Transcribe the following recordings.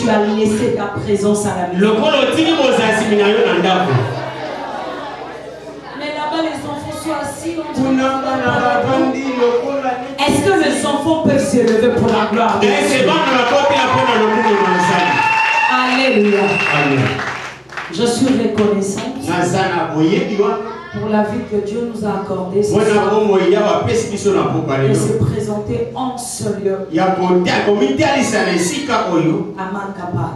tu as laissé ta présence à la maison. Mais là-bas, les enfants sont assis. Est-ce que les enfants peuvent se lever pour la gloire de Dieu? Alléluia. Je suis reconnaissante pour la vie que Dieu nous a accordée ce soir de se présenter en ce lieu à Makapa.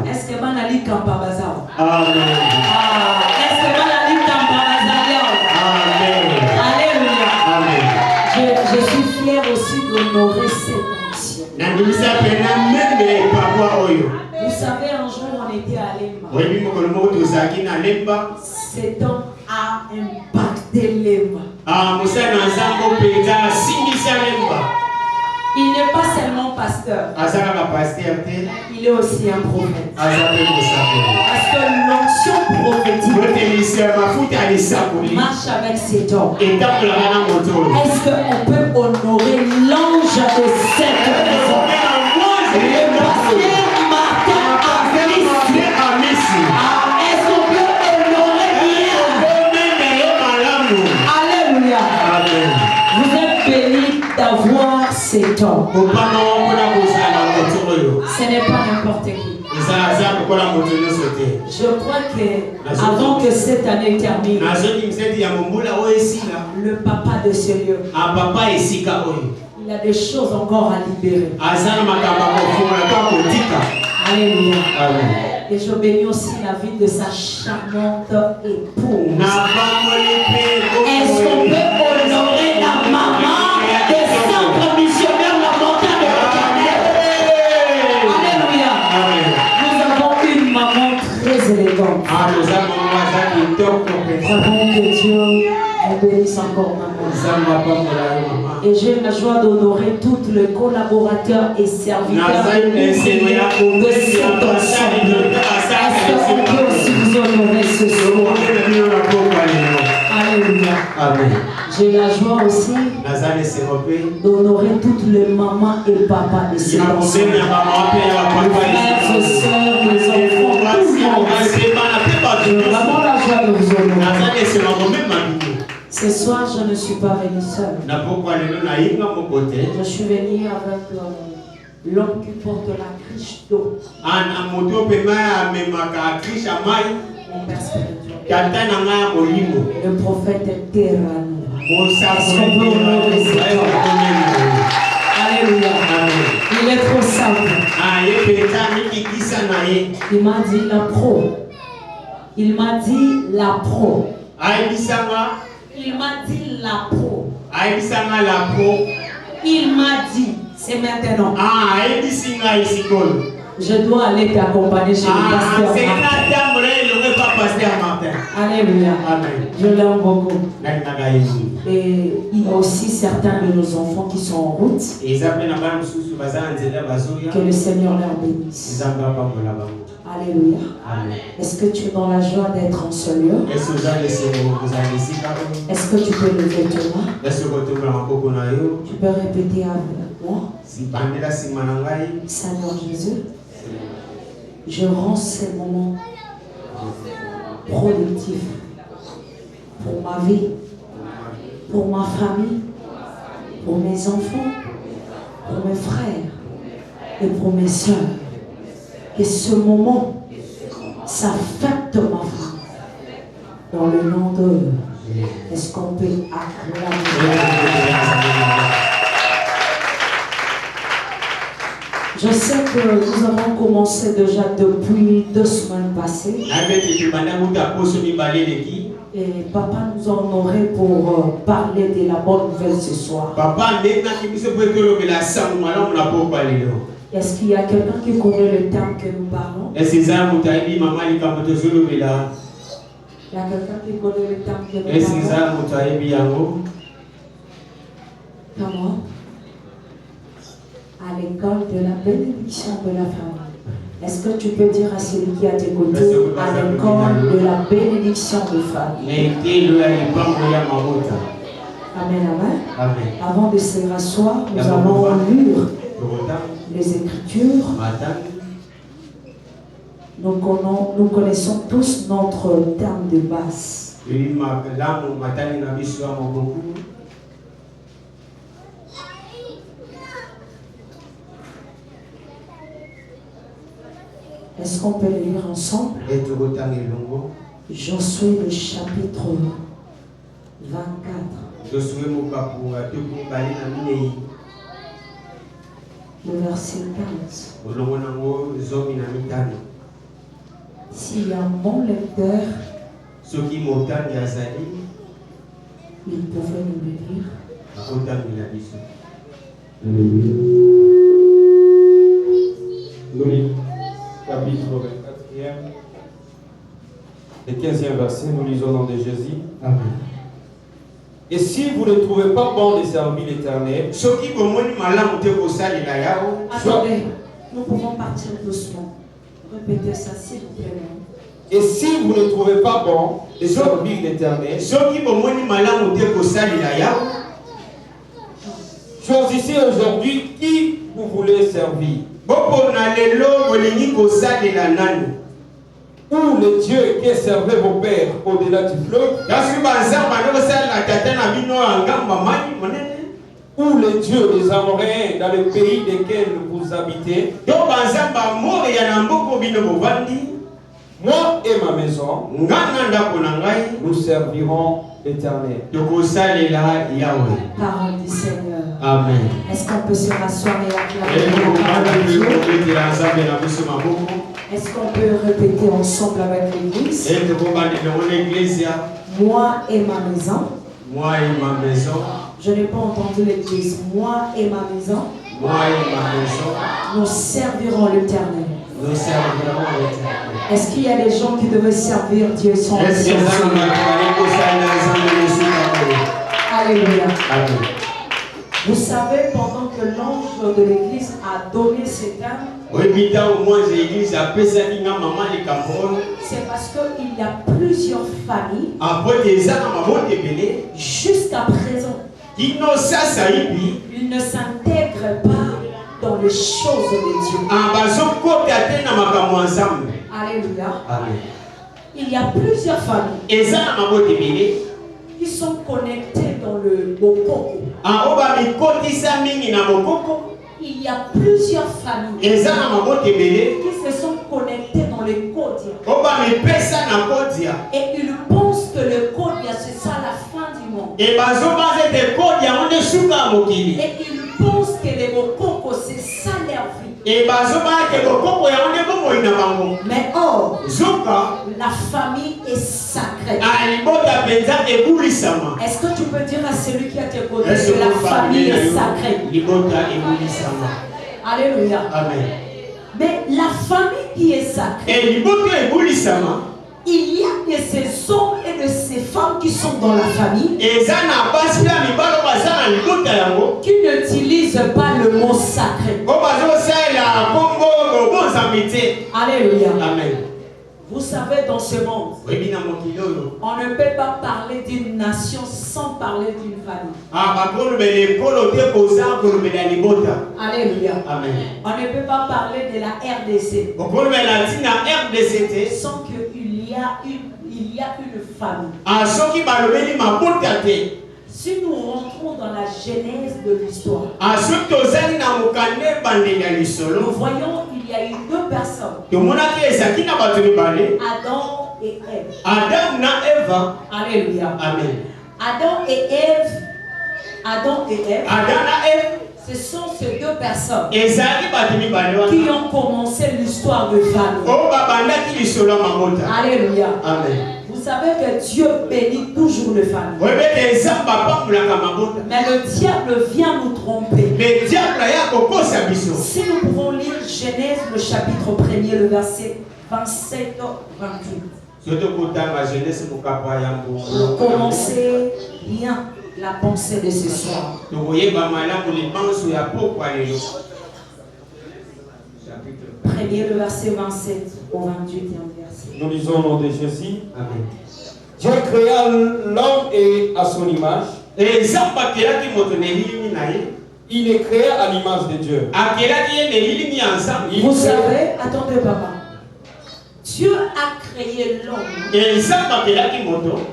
Est-ce que Manali Kampabazao? Amen. Est-ce que Manali Kampabazao? Alléluia. Amen. Je suis fière aussi d'honorer cette onction. Vous savez, un jour on était à Lemba. Cet homme a impacté Lemba. Il n'est pas seulement pasteur. Il est aussi un prophète. Parce que l'onction prophétique marche avec cet homme. Est-ce qu'on peut honorer l'ange de cette maison? Le pasteur Martin Amissi. Est-ce qu'on peut honorer bien? Alléluia. Vous êtes bénis d'avoir cet homme. Ce n'est pas n'importe qui. Je crois que avant que cette année termine, le papa de ce lieu, il a des choses encore à libérer. Alléluia. Et je bénis aussi la vie de sa charmante épouse. Est-ce qu'on peut honorer la maman des centres missionnaires la montagne de l'Éternel? Alléluia. Nous avons une maman très élégante. Vraiment que Dieu vous bénisse encore, maman. Et j'ai la joie d'honorer tous les collaborateurs et serviteurs de cet ensemble. Est-ce qu'on peut aussi vous honorer ce soir? Alléluia. J'ai la joie aussi d'honorer toutes les mamans et papas de cet ensemble. Les frères et sœurs, les enfants, tout le monde. J'ai vraiment la joie de vous honorer. Ce soir, je ne suis pas venue seule. Je suis venue avec l'homme qui porte la cruche d'eau. Mon père spirituel. Le prophète Terrano. Est-ce qu'on peut honorer cet homme? Alléluia. Il est trop simple. Il m'a dit la pro. Il m'a dit la pro. Il m'a dit la pro. Il m'a dit, c'est maintenant. Je dois aller t'accompagner chez le pasteur Martin. Alléluia. Je l'aime beaucoup. Et il y a aussi certains de nos enfants qui sont en route. Que le Seigneur leur bénisse. Alléluia. Est-ce que tu es dans la joie d'être en ce lieu? Est-ce que tu peux lever tes mains? Tu peux répéter avec moi? Seigneur Jésus, je rends ces moments productifs pour ma vie, pour ma famille, pour mes enfants, pour mes frères et pour mes soeurs. Et ce moment, ça affecte ma famille. Dans le nom de... Est-ce qu'on peut acclamer? Je sais que nous avons commencé déjà depuis 2 semaines passées. Et papa nous a honorés pour parler de la bonne nouvelle ce soir. Est-ce qu'il y a quelqu'un qui connaît le terme que nous parlons? Il y a quelqu'un qui connaît le terme que nous parlons? Comment? À l'école de la bénédiction de la famille. Est-ce que tu peux dire à celui qui est à tes côtés, à l'école de la bénédiction de famille? Amen, amen. Avant de se rasseoir, nous allons lire les Écritures Nous connaissons tous notre terme de base. Est-ce qu'on peut le lire ensemble? Josué le chapitre 24. Le verset 15. S'il y a un bon lecteur, il pouvait nous le lire. Nous, chapitre 24e, le 15e verset, nous lisons au nom de Jésus. Amen. Et si vous ne trouvez pas bon de servir l'Éternel, attendez, nous pouvons partir doucement. Répétez ça s'il vous plaît. Et si vous ne trouvez pas bon de servir l'Éternel, choisissez aujourd'hui qui vous voulez servir. Ou le Dieu qui servait vos pères au-delà du fleuve, ou le Dieu des Amoréens dans le pays desquels vous habitez. Moi et ma maison, nous servirons l'Éternel. Parole du Seigneur. Amen. Est-ce qu'on peut se rasseoir et acclamer? Est-ce qu'on peut répéter ensemble avec l'église? Moi et ma maison. Moi et ma maison. Je n'ai pas entendu l'église. Moi et ma maison. Moi et ma maison. Nous servirons l'Éternel. Nous servirons l'Éternel. Est-ce qu'il y a des gens qui devaient servir Dieu sans le servir? Alléluia. Amen. Vous savez, pendant que l'ange de l'église a donné ces termes, c'est parce qu'il y a plusieurs familles jusqu'à présent. Ils ne s'intègrent pas dans les choses de Dieu. Alléluia. Amen. Il y a plusieurs familles qui sont connectées dans le Bokoko. Il y a plusieurs familles qui se sont connectées dans les Kodia. Et ils pensent que le Kodia c'est ça la fin du monde. Et ils pensent que les Bokoko c'est ça leur vie. Mais or, la famille est sacrée. Est-ce que tu peux dire à celui qui a tes côtés que la famille est sacrée? Alléluia. Amen. Mais la famille qui est sacrée, il y a de ces hommes et de ces femmes qui sont dans la famille qui n'utilisent pas le mot sacré. Alléluia. Amen. Vous savez, dans ce monde, on ne peut pas parler d'une nation sans parler d'une famille. Alléluia. Amen. On ne peut pas parler de la RDC sans qu'il y a une famille. Si nous rentrons dans la genèse de l'histoire, nous voyons qu'il y a eu deux personnes, Adam et Ève. Alléluia. Amen. Adam et Ève, ce sont ces deux personnes qui ont commencé l'histoire de famille. Alléluia. Amen. Vous savez que Dieu bénit toujours les familles. Mais le diable vient nous tromper. Si nous pouvons lire Genèse, le chapitre 1er, le verset 27-28. Commencez bien la pensée de ce soir. Premier, le verset 27 au 28 et un verset. Nous lisons au nom de Jésus. Amen. Dieu créa l'homme et à son image. Il est créé à l'image de Dieu. Vous savez, attendez papa. Dieu a créé l'homme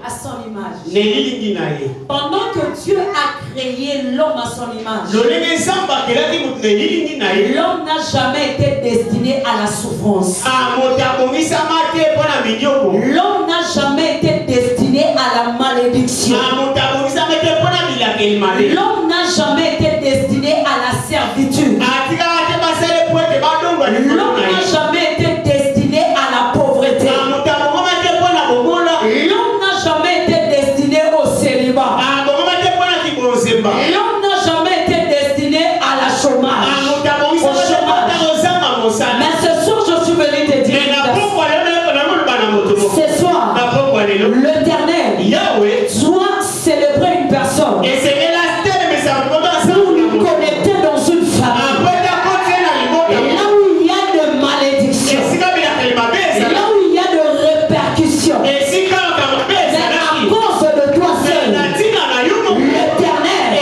à son image. Pendant que Dieu a créé l'homme à son image, l'homme n'a jamais été destiné à la souffrance. L'homme n'a jamais été destiné à la malédiction. L'homme n'a jamais été destiné à la servitude. L'homme n'a jamais été destiné à la pauvreté. L'homme n'a jamais été destiné au célibat. L'homme n'a jamais été destiné à la chômage. Mais ce soir, je suis venu te dire, ce soir, l'Éternel doit célébrer une personne pour nous connecter dans une famille. Là où il y a de malédiction, là où il y a de répercussions, mais à cause de toi seul, l'Éternel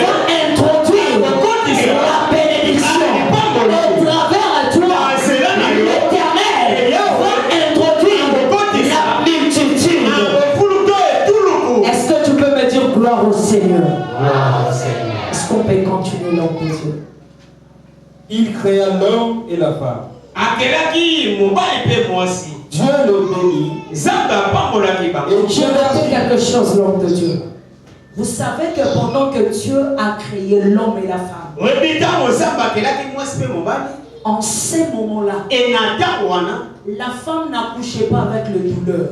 va introduire la bénédiction. Au travers de toi, l'Éternel va introduire la multitude. Est-ce que tu peux me dire gloire au Seigneur? Est-ce qu'on peut continuer l'homme de Dieu? Il créa l'homme et la femme. Dieu le bénit. Et Je vais dire quelque chose, l'homme de Dieu. Vous savez que pendant que Dieu a créé l'homme et la femme, en ces moments-là, la femme n'accouchait pas avec le douleur.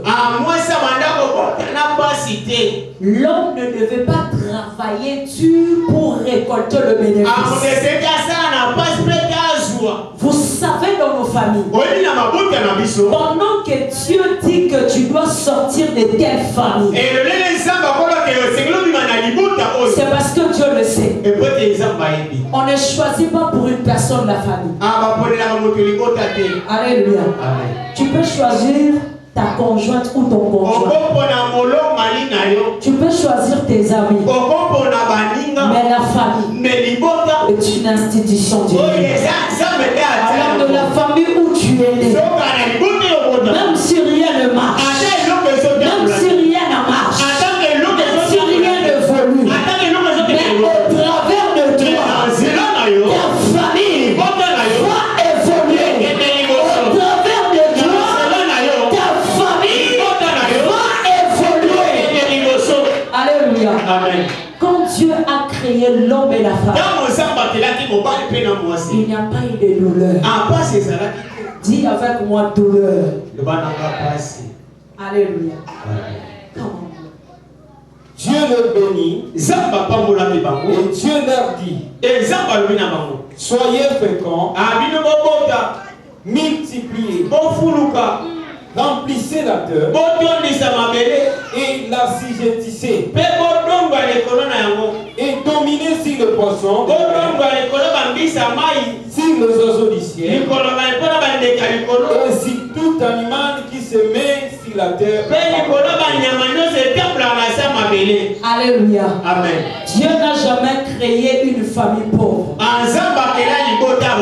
L'homme ne devait pas travailler dur pour récolter le bénéfice. Vous savez, dans nos familles, pendant que Dieu dit que tu dois sortir de telle famille, c'est parce que Dieu le sait. On ne choisit pas pour une personne la famille. Alléluia. Tu peux choisir ta conjointe ou ton conjoint. Tu peux choisir tes amis. Mais la famille est une institution divine. Alors de la famille où tu es né, même si rien ne marche, même si rien ne marche, même si rien n'évolue, mais au travers de toi, ta famille va évoluer. Au travers de toi, ta famille va évoluer. Alléluia. Amen. Quand Dieu a créé l'homme et la femme, il n'y a pas eu de douleur. Dis avec moi douleur. Alléluia. Dieu le bénit. Et Dieu leur dit, soyez féconds, multipliez, remplissez la terre et l'assujettissez et dominez sur le poisson, sur les oiseaux du ciel et sur tout animal qui se met sur la terre. Alléluia. Amen. Dieu n'a jamais créé une famille pauvre.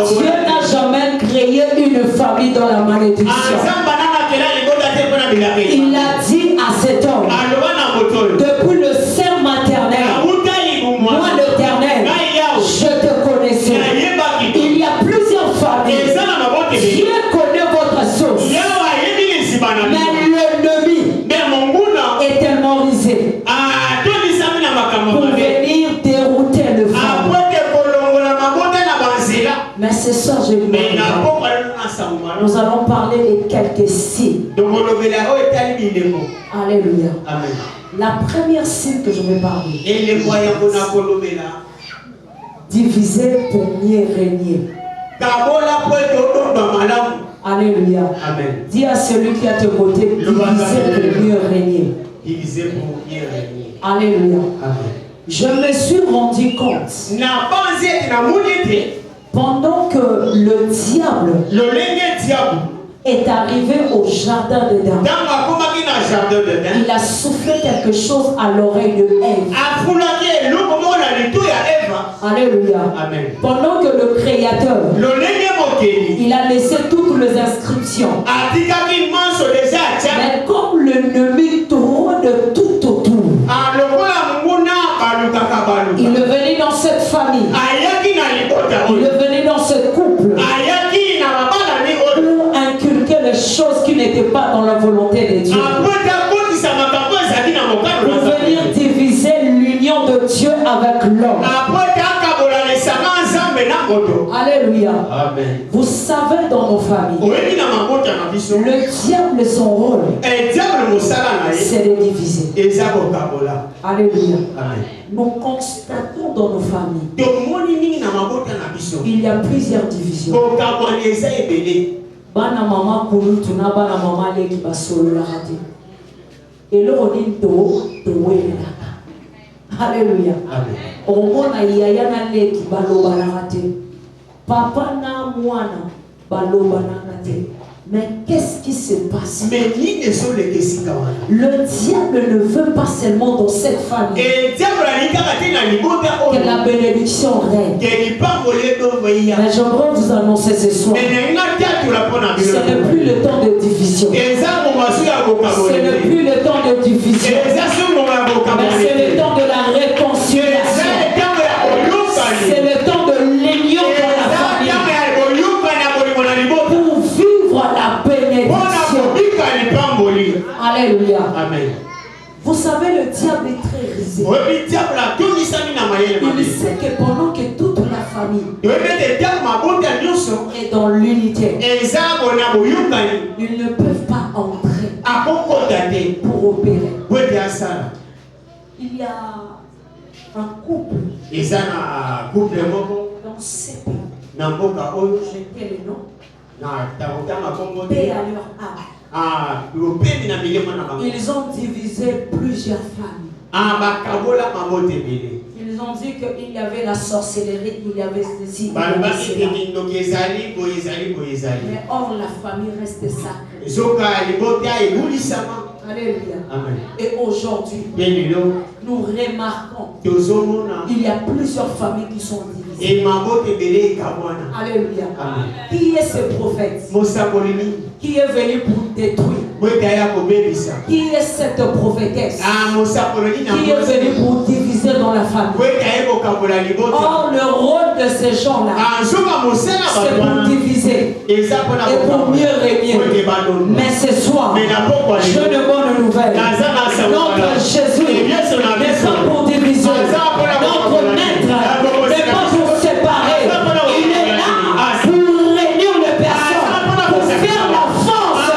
Dieu n'a jamais créé une famille dans la malédiction. Il a dit à cet homme, depuis le sein maternel, moi l'Éternel, je te connaissais. Il y a plusieurs familles. Dieu connaît votre source. Mais l'ennemi est tellement risé pour venir dérouter le frère. Mais ce soir, je vous dis, nous allons parler de quelques signes. Alléluia. Amen. La première signe que je vais parler, diviser pour mieux régner. Alléluia. Amen. Dis à celui qui est à tes côtés, diviser pour mieux régner. Alléluia. Amen. Je me suis rendu compte pendant que le diable est arrivé au jardin d'Éden, il a soufflé quelque chose à l'oreille de Ève. Alléluia. Amen. Pendant que le Créateur Il a laissé toutes les inscriptions. Mais comme l'ennemi tourne de tout autour, il est venu dans cette famille. Il est venu dans ce couple pour inculquer les choses qui n'étaient pas dans la volonté de Dieu. Pour venir diviser l'union de Dieu avec l'homme. Alléluia. Amen. Vous savez, dans nos familles, le diable, son rôle, c'est de diviser. Alléluia. Amen. Nous constatons dans nos familles, il y a plusieurs divisions. Bana mama kulu tuna bana mama leki basolo la rate. Et le rodin to wela. Alléluia. Amen. Omona yaya na leki baloba la rate. Papa na mwana baloba na rate. Mais qu'est-ce qui se passe? Le diable ne veut pas seulement dans cette famille que la bénédiction règne. Mais j'aimerais vous annoncer ce soir, ce n'est plus le temps de division. Ce n'est plus le temps de division. Mais c'est le temps de la réconciliation. C'est le temps de l'union dans la famille. Pour vivre la bénédiction. Alléluia. Amen. Vous savez, le diable est très rusé. Il sait que pendant que toute la famille est dans l'unité, ils ne peuvent pas entrer pour opérer. Il y a un couple dans ces pays. Je sais le nom. Paix à leur âme. Ils ont divisé plusieurs familles. Ils ont dit qu'il y avait la sorcellerie, il y avait ceci. Mais or, la famille reste sacrée. Alléluia. Amen. Et aujourd'hui, nous remarquons qu'il y a plusieurs familles qui sont divisées. Alléluia. Amen. Qui est ce prophète? Qui est venu pour détruire? Qui est cette prophétesse? Qui est venu pour diviser dans la famille? Or, le rôle de ces gens-là, c'est pour diviser et pour mieux régner. Mais ce soir, je ne bonne nouvelle. Notre Jésus n'est pas pour diviser. Notre maître n'est pas pour séparer. Il est là pour réunir les personnes, pour faire la force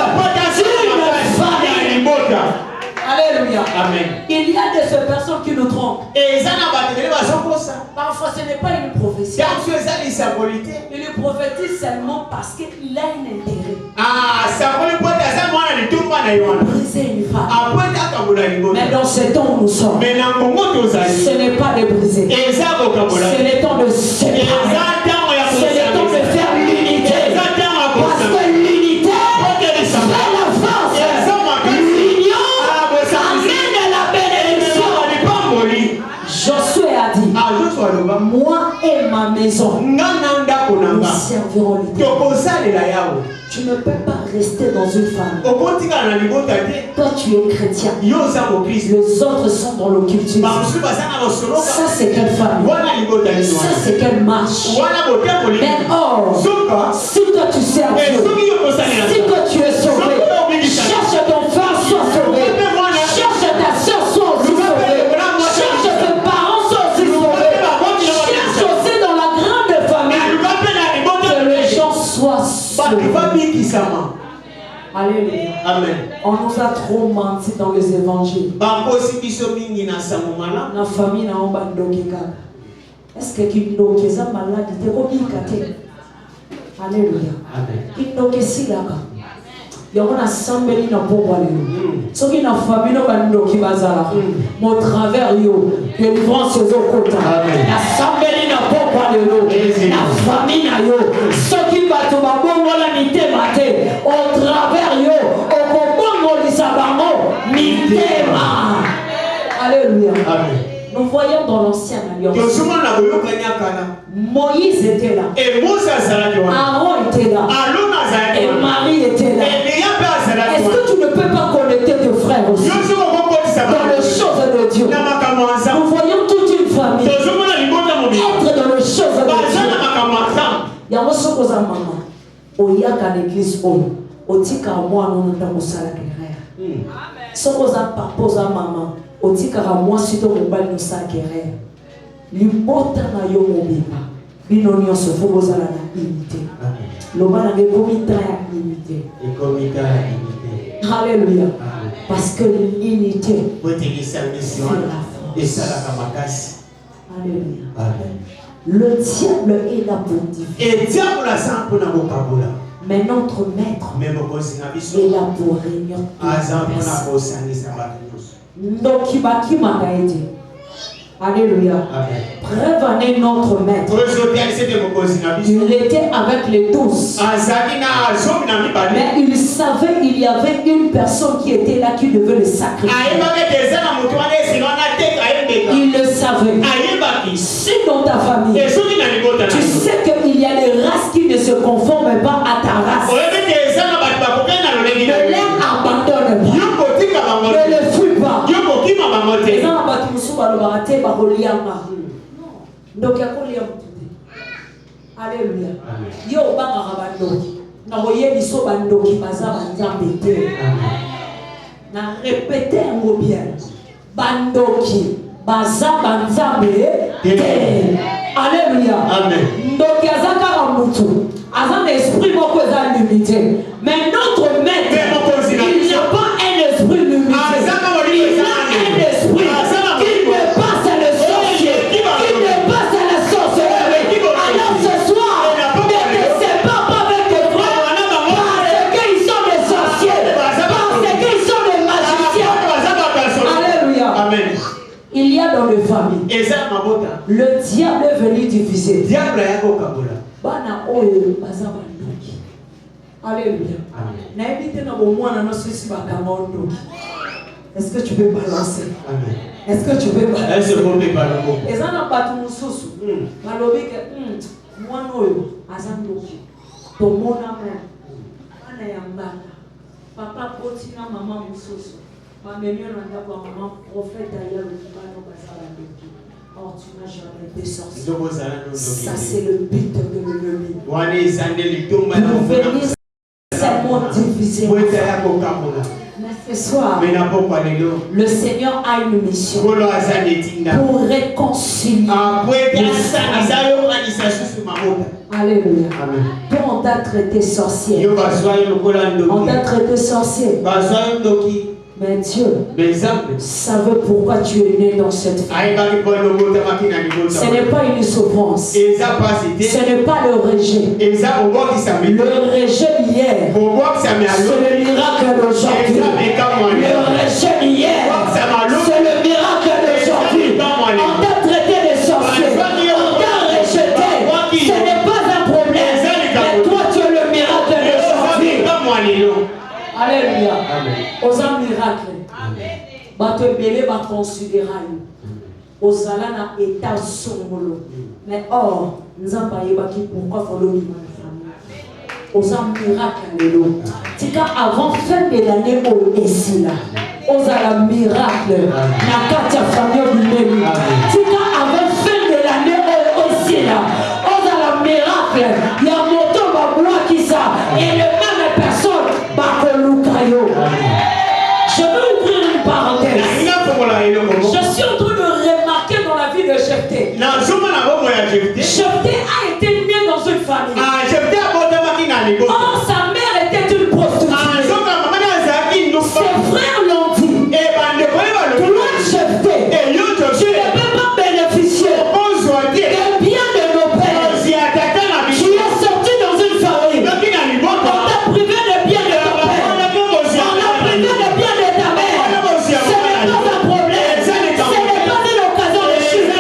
d'une famille. Alléluia. Amen. Il y a de ces personnes qui nous trompent. Parfois ce n'est pas une prophétie. Il prophétise seulement parce qu'il a un intérêt. Briser une femme. Mais dans ce temps où nous sommes, ce n'est pas de briser. C'est le temps de séparer. C'est le temps de faire l'unité. Parce que l'unité fait la force. L'union amène la bénédiction. Josué a dit, moi et ma maison, nous servirons l'Éternel. Tu ne peux pas rester dans une famille. Toi, tu es chrétien. Les autres sont dans l'occultisme. Ça, c'est quelle famille? Ça, c'est quelle marche? Mais or, si toi tu sers Dieu, si toi tu es sauvé, cherche ton frère, sois sauvé. Cherche ta soeur, sois aussi sauvé. Cherche tes parents, sois aussi sauvés. Cherche aussi dans la grande famille que les gens soient sauvés. Alléluia. Amen. On nous a trop menti dans les évangiles. La famille n'a pas de. Est-ce que Kindoke est malade? Alléluia. Amen. Yona sambeli na pokwa lelo. Soki na famille no bandoki bazala. Mo travers yo, délivrance ezokota. Na sambeli na pokwa lelo. Na famille na yo. Soki bato babongola mitema te, au travers yo, okobongolisa bango mitema. Alléluia. Amen. Nous voyons dans l'Ancienne Alliance. Moïse était là. Aaron était là. Et Marie était là. Est-ce que tu ne peux pas connecter tes frères aussi dans les choses de Dieu? Nous voyons toute une famille être dans les choses de Dieu. Il y a un chose que maman. Il y a une église où tika moi non dans sala guerre. Ce que papa posa maman, au tika moi si to mobile no sa guerre. Limota na yo mobima. Binonio se faut posa la unité. Loba na comité ya unité. Et comité ya unité. Alléluia. Parce que l'unité. Et ça la kamakasi. Alléluia. Le diable est là pour diviser. Et diable la sang pour na bokabula. Mais notre maître est là pour réunir donc alléluia. Prévenez notre maître. Il était avec les 12. Mais il savait qu'il y avait une personne qui était là qui devait le sacrifier. Il le savait. Si dans ta famille, tu sais qu'il y a des races qui ne se conforment pas à ta race, ne les abandonne pas. Ne les fuis pas. Alléluia. Yo banga bandoki. Na royeli so bandoki baza banzambe te. Na répéter un bien. Bandoki baza banzambe te. Alléluia. Amen. Donc azaka mutu. Azan esprit moko za limité. Mais notre maître, il n'a pas un esprit limité. Il a un esprit qui ne passe à le sorcier, qui ne passe à la sorcellerie. Alors ce soir, ne te sépare pas avec tes frères parce qu'ils sont des sorciers, parce qu'ils sont des magiciens. Alléluia. Amen. Il y a dans les familles, le diable est venu diviser. Bana oyo bazaba ndoki. Alléluia. Na ebite na bomwana no sisi bakanga ndoki. Est-ce que tu peux balancer? Amen. Est-ce que tu peux balancer? Est-ce qu'on peut balancer? Ezana batu mususu. Balobi ke mwana oyo azandoki. Tomona mwana. Bana ya mbanda. Papa potina mama mususu. Bamenyo na ndako mama prophète ailleurs bana bazaba ndoki. Oh, tu n'as jamais été sorcier. Ça, c'est le but de l'ennemi. Pour venir seulement diviser. Mais ce soir, le Seigneur a une mission pour réconcilier. Alléluia. Toi, on t'a traité sorcier. On t'a traité sorcier. Mais Dieu savait pourquoi tu es né dans cette famille. Ce n'est pas une souffrance. Ce n'est pas le rejet. Le rejet hier, c'est le miracle d'aujourd'hui. Le rejet hier, c'est le miracle d'aujourd'hui. On t'a traité de sorcier. On t'a rejeté. Ce n'est pas un problème. Mais toi, tu es le miracle d'aujourd'hui. Alléluia. Aux un miracle. Bato belé va considérer. Aux alana na état songolo. Mais or, nous avons pas qui pourquoi follow les famille. Aux un miracle. Tika avant fin de l'année au ici là. Aux un miracle. Na katia famille du même. Tika avant fin de l'année au ici là. Aux un miracle. Il y a moto babula qui ça et le même personne. Je veux ouvrir une parenthèse. Je suis en train de remarquer dans la vie de Jephthé. Jephthé a été né dans une famille. Or, sa mère était une prostituée. Ses frères l'ont dit. Toi, Jephthé, tu ne peux pas bénéficier des biens de nos pères. Tu es sorti dans une famille. On t'a privé des biens de ton père. On a privé des biens de ta mère. Ce n'est pas un problème. Ce n'est pas une occasion de chute. Le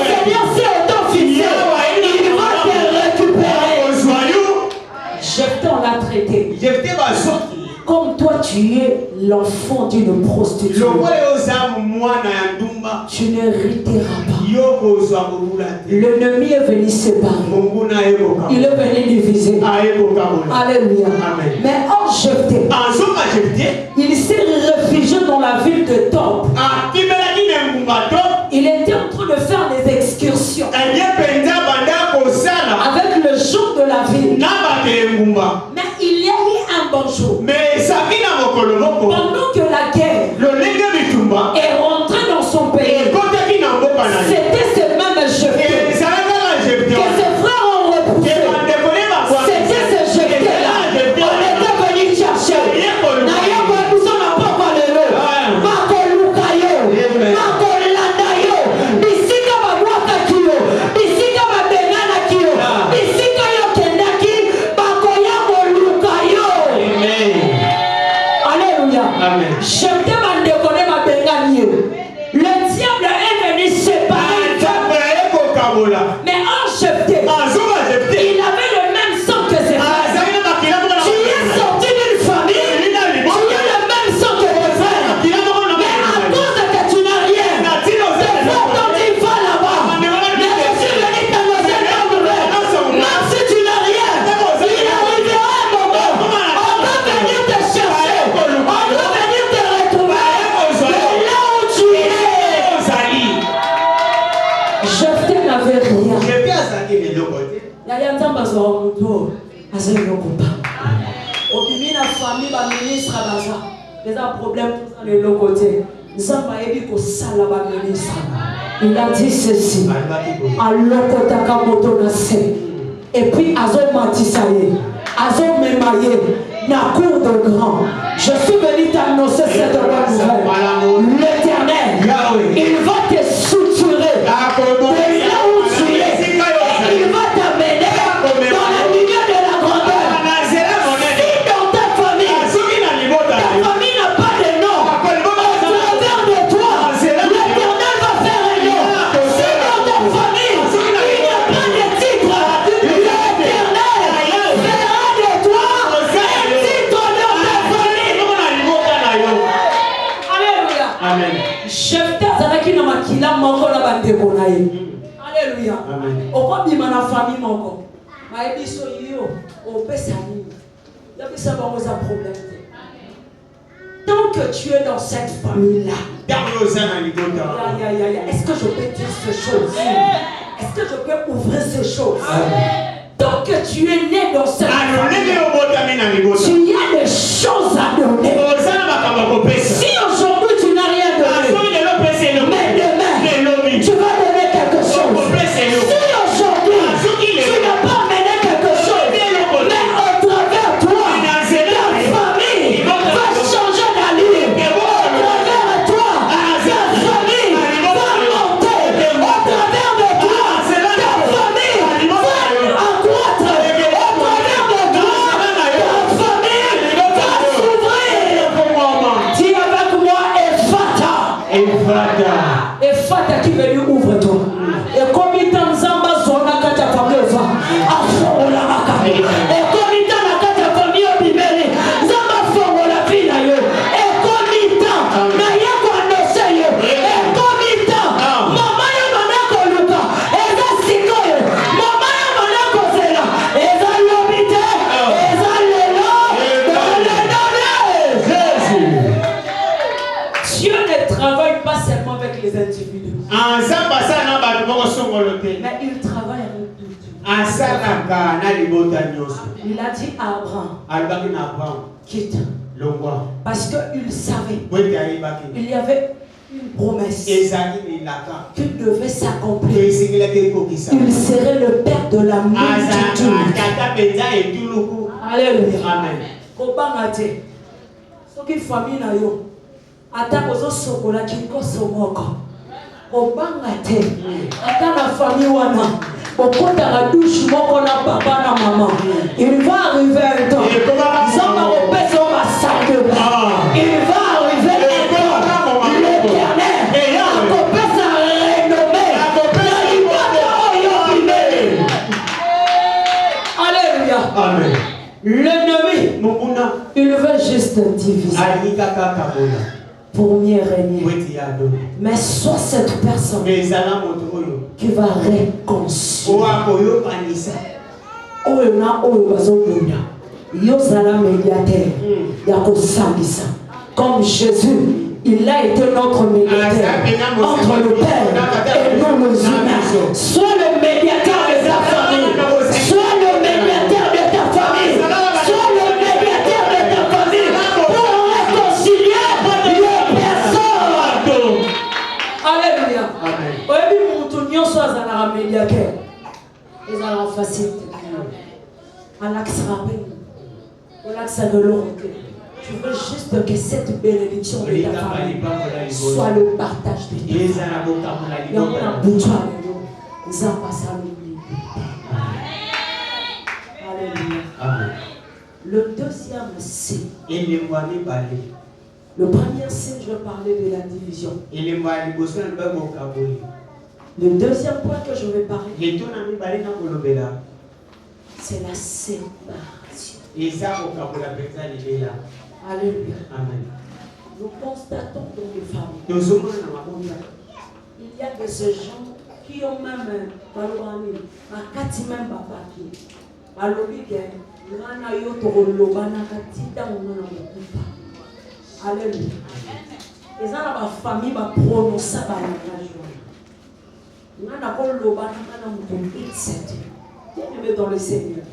Seigneur s'est auto-fixé. Il va te récupérer. Jephthé, on l'a traité. Comme toi, tu es l'enfant d'une prostituée. tu n'hériteras pas. L'ennemi est venu séparer. Il est venu diviser. Alléluia. Mais en Jephthé, il s'est réfugié dans la ville de Tob. Il était en train de faire des excursions avec le jour de la ville. Mais il y a eu un bon jour. Pendant que la guerre est rentrée dans son pays, c'était ce même Jephthé que ses frères ont repoussé. C'était ce Jephthé-là. On était venu chercher. Jephthé m'a déconné ma benganie. Le diable est venu séparer. Mais en Jephthé, il avait le même sang que ses frères. Tu es sorti d'une famille, tu as le même sang que tes frères. Mais à cause que tu n'as rien, tes frères t'ont dit va là-bas. Mais je suis venu t'annoncer la nouvelle. Même si tu n'as rien, il arrivera un moment. On va venir te chercher. On va venir te retrouver. De là où tu es. Jephthé n'avait rien. Obimina famille ba ministre baza les problèmes tous dans le côté nzamba yebi ko sala ba ministre il a dit ceci alokotaka moto na se et puis azo matisaye azo memaye na cour de grand. Je suis venu t'annoncer cette bonne nouvelle. L'Éternel il va te suturer de là où tu es et il va t'amener dans la lumière de la grandeur. Si dans ta famille n'a pas de nom, au travers de toi, l'Éternel va faire un nom. Si dans ta famille, il n'y a pas de titre, l'Éternel fera de toi un titre dans ta famille. Alléluia. Amen. Jephthé azalaki na makila moko na bandeko na ye. Alléluia. Okobima na famille moko. Mayebi so yo opesa nini. Yabisa bango za problème te. Tant que tu es dans cette famille-là, est-ce que je peux dire ces choses? Est-ce que je peux ouvrir ces choses? Tant que tu es né dans cette famille, tu as des choses à donner. Si aujourd'hui tu n'as rien donné, mais demain, tu vas donner quelque chose. Si aujourd'hui, tu n'as pas amené quelque chose, mais au travers de toi, ta famille va changer d'allure. Au travers de toi, ta famille va monter. Au travers de toi, ta famille va accroître. Au travers de toi, ta famille va s'ouvrir. Dis avec moi, Ephata. Ephata qui veut lui ouvre-toi. Et comme il t'en zamba zona kata famille va, afongola maka. Et comme il t'en a kata famille obimeli, zamba fongola fila yo. Et comme il t'en, na yako anose yo. Et comme il t'en, mama yo manako luka. Eza siko yo, mama yo manako zela. Eza lobite, eza lelo, dans le nom de Jésus. Dieu ne travaille pas seulement avec les individus. Mais il travaille avec tout. Il a dit à Abraham, quitte. Parce qu'il savait il y avait une promesse qui devait s'accomplir. Il serait le père de la multitude. Alléluia. Amen. Soki famille na yo ata ozo sokola kinko somoko obanga te ata na famille wana okota la douche moko na papa na maman. Il va arriver un temps zamba opesa ma salle. Il va arriver un temps l'Éternel akopesa renommée na libota oyo bimeli. Alléluia. Amen. L'ennemi il veut juste diviser. pour mieux régner. Mais soit cette personne qui va réconcilier. Comme Jésus, il a été notre médiateur entre le Père et nous les humains. Sois le médiateur de ta famille. Sois le médiateur de ta famille. Sois le médiateur de ta famille pour réconcilier les personnes. Alléluia. Oui, nous sommes un médiateur. Ils ont la facilité. Un axe rapide. Un axe de l'eau. Je veux juste que cette bénédiction de ta famille soit le partage de ta famille. Alléluia. Le deuxième signe. Le premier signe, je parlais de la division. Le deuxième point que je vais parler, c'est la séparation. Alléluia. Amen. Nous constatons dans les familles, il y a de ces gens qui ont même alléluia. Et ça, la famille va prononcer par la dans le Seigneur.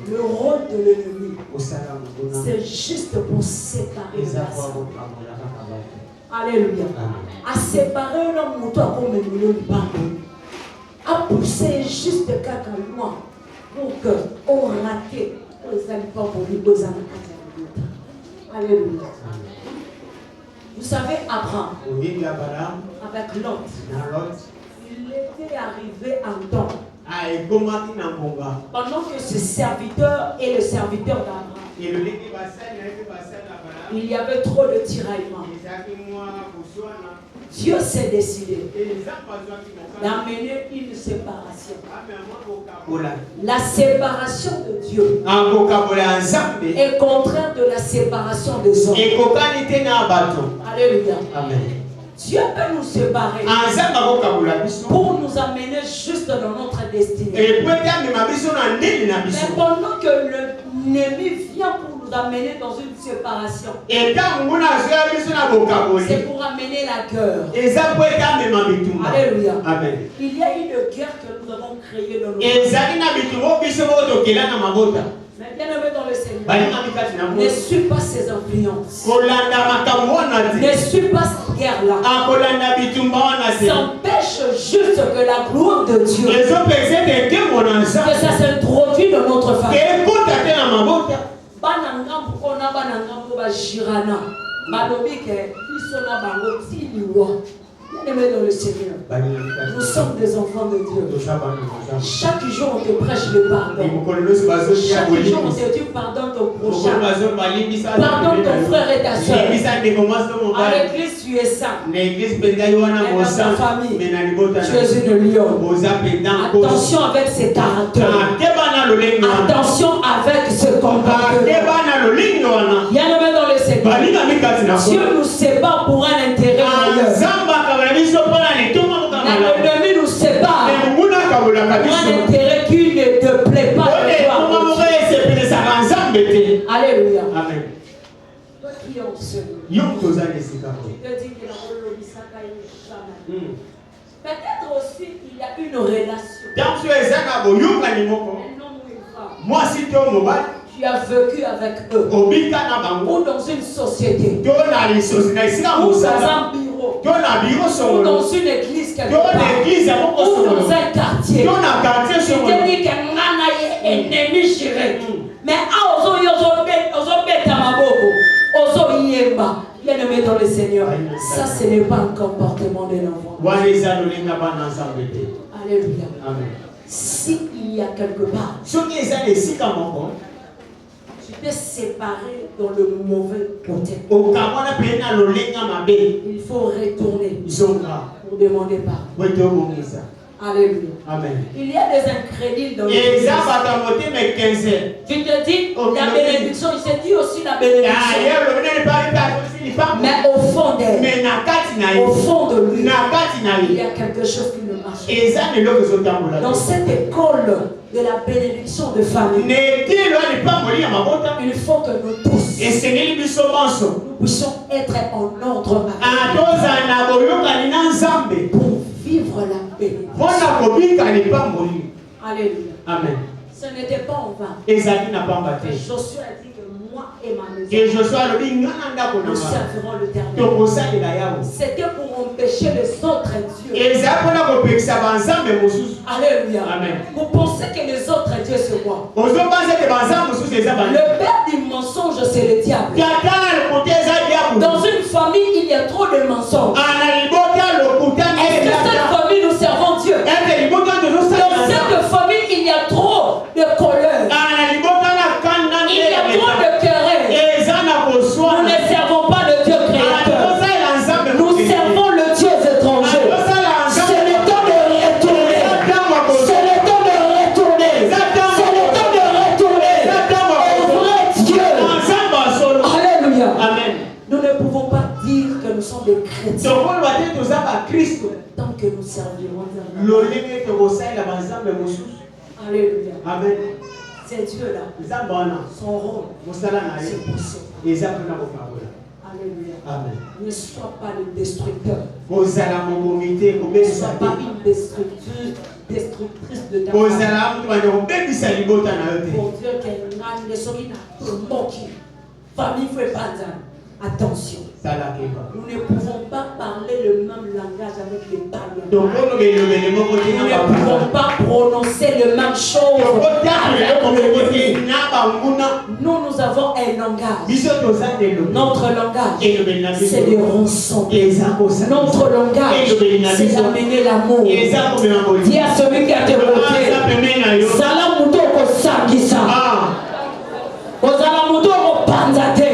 Le rôle de l'ennemi, c'est juste pour séparer les personnes. Alléluia. À séparer l'homme ou toi comme le milieu du pardon. À pousser juste quelqu'un loin pour qu'on rate les habitants pour lui poser un. Alléluia. Vous savez, Abraham, avec Lot, il était arrivé en temps. Pendant que ce serviteur est le serviteur d'Abraham, il y avait trop de tiraillements. Dieu s'est décidé d'amener une séparation. La séparation de Dieu est contraire de la séparation des hommes. Alléluia. Amen. Dieu peut nous séparer pour nous amener juste dans notre destinée. Mais pendant que l'ennemi vient pour nous amener dans une séparation, c'est pour amener la guerre. Alléluia. Amen. Il y a une guerre que nous avons créée dans notre vie. Mais bien aimé dans le Seigneur, ne suis pas ces influences. Ne suis pas cette guerre-là. Ça empêche juste que la gloire de Dieu, que ça s'introduit dans notre famille. Bien-aimés dans le Seigneur, nous sommes des enfants de Dieu. Chaque jour, on te prêche le pardon. Chaque jour, on te dit pardonne ton prochain. Pardonne ton frère et ta soeur. À l'église, tu es saint. Mais dans ta famille, tu es une lion. Attention avec ses caractères. Attention avec ce comportement. Bien-aimés dans le Seigneur, Dieu nous sépare pour un intérêt meilleur. L'ennemi nous sépare pour un intérêt qui ne te plaît pas. Alléluia. Amen. Toi qui es en Seigneur, je te dis que la peut-être aussi il y a une relation. Moi, si tu es tu as vécu avec eux ou dans une société ou dans un bureau ou dans une église quelque part ou dans un quartier. Tu te dis que Nana est ennemi chéri. Mais bien-aimé dans le Seigneur, ça ce n'est pas un comportement de l'enfant. Alléluia. S'il y a quelque part tu t'es séparé dans le mauvais côté, il faut retourner pour demander pardon. Alléluia. Amen. Il y a des incrédules dans Et l'église. ça va t'envoyer mes 15 ans. Tu te dis la bénédiction, il se dit aussi la bénédiction. Mais au fond d'elle, au fond de lui, il y a quelque chose qui ne marche pas. Dans cette école de la bénédiction de famille, il faut que nous tous nous puissions être en ordre pour vivre la bénédiction. Alléluia. Amen. Ce n'était pas en vain. Josué a dit que moi et ma maison, nous servirons l'Éternel. C'était pour empêcher les autres dieux. Alléluia. Amen. Vous pensez que les autres dieux c'est quoi? Le père du mensonge c'est le diable. Dans une famille il y a trop de mensonges. Est-ce que cette famille nous servons Dieu? Dans cette famille il y a trop de colère. Il y a trop de querelles. Nous ne servons pas le Dieu créateur. Nous servons le Dieu étranger. C'est le temps de retourner. C'est le temps de retourner. C'est le temps de retourner au vrai Dieu. Alléluia. Amen. Nous ne pouvons pas dire que nous sommes des chrétiens tant que nous servirons Alléluia. Amen. Ces dieux-là, son rôle, c'est pour ça. Alléluia. Amen. Ne sois pas le destructeur. Ne sois pas une destructrice de ta famille. Pour Dieu qu'elle ne soit pas moquée. Famille fait pas ça. Attention. Nous ne pouvons pas parler le même langage avec les païens. Nous ne pouvons pas prononcer le même chose avec les Nous avons un langage. Notre langage, c'est de rançonner. Notre langage, c'est d'amener l'amour. Dis à celui qui a te voté, Salamuto ko sangisa. Ozalamuto ko panzate.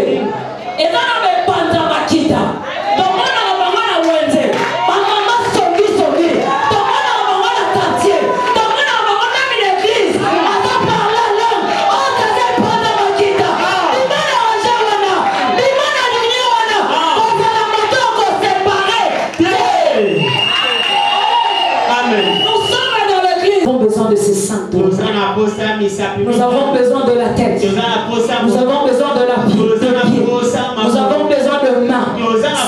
Et dans le panza makita. Dans mon wenze. Maman songi. Dans mon quartier. Dans mon l'église. On va parler la langue. On va panza makita. Limana wajawana. Limana niniwana. Ozalamuto ko séparé. Amen. Nous sommes dans l'église. Nous avons besoin de ces saints. Nous avons besoin de la tête. Nous avons besoin de la pied. Nous avons besoin de mains.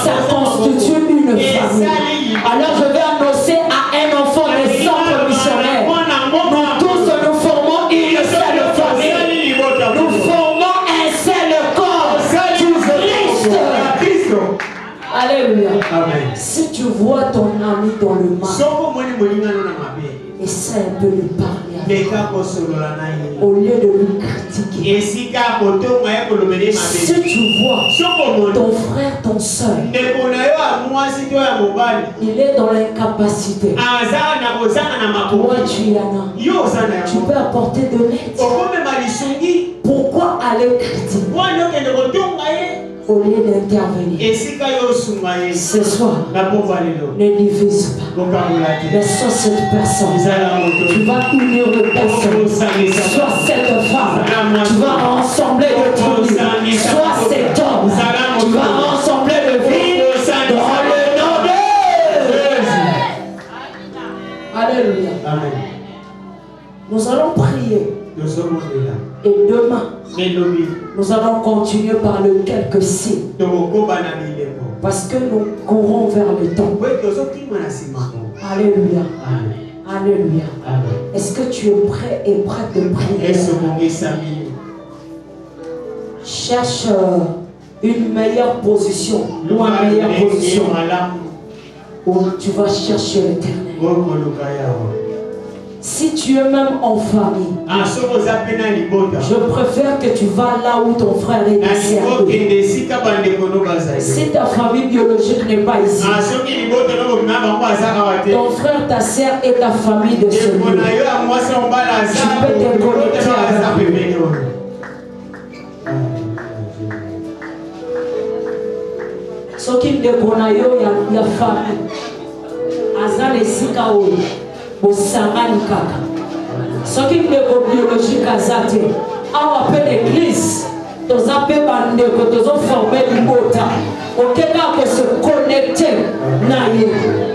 Ça constitue une famille. Alors je vais annoncer à un enfant des centres missionnaires. Nous tous nous formons une seule famille. Nous formons un seul corps du Christ. Alléluia. Amen. Si tu vois ton ami dans le mal, essaie un peu de lui parler au lieu de lui critiquer. Si tu vois ton frère, ton soeur, il est dans l'incapacité, toi tu en as, tu peux apporter de l'aide. Pourquoi aller critiquer au lieu d'intervenir? Ce soir, ne divise pas. Mais sois cette personne. Tu vas unir le personne. Sois cette femme. Tu vas rassembler le tribunal. Sois cet homme. Tu vas rassembler le vide dans le nom de Jésus. Alléluia. Amen. Nous allons prier. Et demain, nous allons continuer par le quelques signes. Parce que nous courons vers le temps. Alléluia. Alléluia. Est-ce que tu es prêt et prête de prier? Cherche une meilleure position ou une meilleure position où tu vas chercher l'Éternel. Si tu es même en famille, je préfère que tu vas là où ton frère est ici. Si ta famille biologique n'est pas ici, ton frère, ta sœur et ta famille de ce lieu, tu peux te connecter avec eux. Ce qui me déconne, il y a famille. Azal et Sikaoui. bosangani kaka. Soki ndeko biologique azate, awa pe l'église, toza pe bandeko, tozo former libota. Okeka ko se connecter na ye.